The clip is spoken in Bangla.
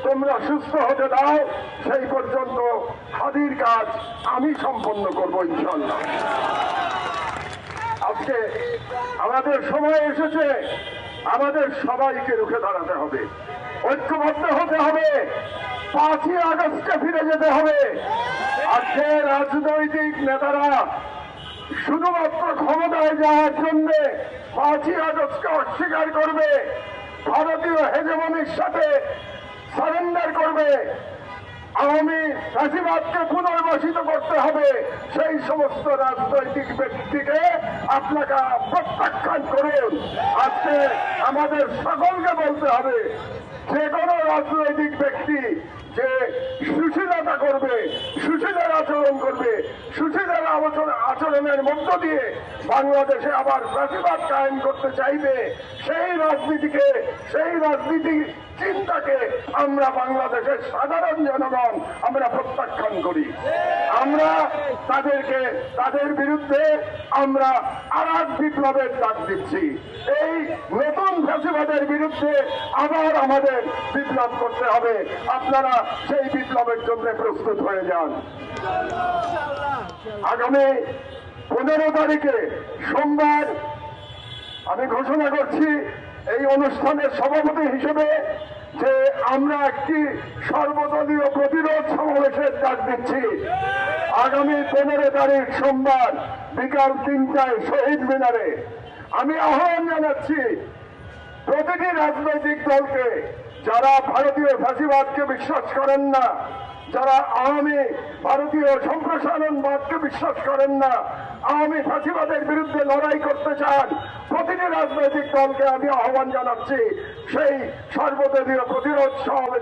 তোমরা সুস্থ হতে দাও, সেই পর্যন্ত হাদির কাজ আমি সম্পন্ন করবো ইনশাল্লাহ। আজকে আমাদের সময় এসেছে, আমাদের সবাইকে রুখে দাঁড়াতে হবে, ঐক্যবদ্ধ হতে হবে, 5ই আগস্টে ফিরে যেতে হবে। আজকে রাজনৈতিক নেতারা শুধুমাত্র ক্ষমতায় যাওয়ার জন্য 5ই আগস্টকে অস্বীকার করবে, ভারতীয় হেজেমনির সাথে সারেন্ডার করবে, আওয়ামী ফ্যাসিবাদকে পুনর্বাসিত করতে হবে, সেই সমস্ত রাজনৈতিক ব্যক্তিকে আপনারা প্রত্যাখ্যান করুন। আজকে আমাদের সকলকে বলতে হবে, যে কোনো রাজনৈতিক ব্যক্তি যে সুশীলতা করবে, সুশীলের আচরণ করবে, সুশীলের আচরণের মধ্য দিয়ে বাংলাদেশে আবার ফ্যাসিবাদ কায়েম করতে চাইবে, সেই রাজনীতিকে, সেই রাজনীতি চিন্তাকে আমরা বাংলাদেশের সাধারণ জনগণ আমরা প্রত্যাখ্যান করি। আমরা তাদের বিরুদ্ধে আমরা আরেক বিপ্লবের ডাক দিচ্ছি। এই নতুন ফ্যাসিবাদের বিরুদ্ধে আবার আমাদের বিপ্লব করতে হবে। আপনারা সেই বিপ্লবের জন্য প্রস্তুত হয়ে যান। আগামী 15 তারিখে সোমবার আমি ঘোষণা করছি এই অনুষ্ঠানের সভাপতি হিসেবে যে আমরা একটি সর্বদলীয় প্রতিরোধ সমাবেশের ডাক দিচ্ছি। আগামী 15 তারিখ সোমবার বিকাল 3টায় শহীদ মিনারে আমি আহ্বান জানাচ্ছি প্রতিটি রাজনৈতিক দলকে, যারা ভারতীয় ফ্যাসিবাদকে বিশ্বাস করেন না, যারা আওয়ামী ভারতীয় সম্প্রসারণবাদকে বিশ্বাস করেন না, আওয়ামী ফ্যাসিবাদের বিরুদ্ধে লড়াই করতে চান, প্রতিটি রাজনৈতিক দলকে আমি আহ্বান জানাচ্ছি সেই সর্বদলীয় প্রতিরোধ সমাবেশ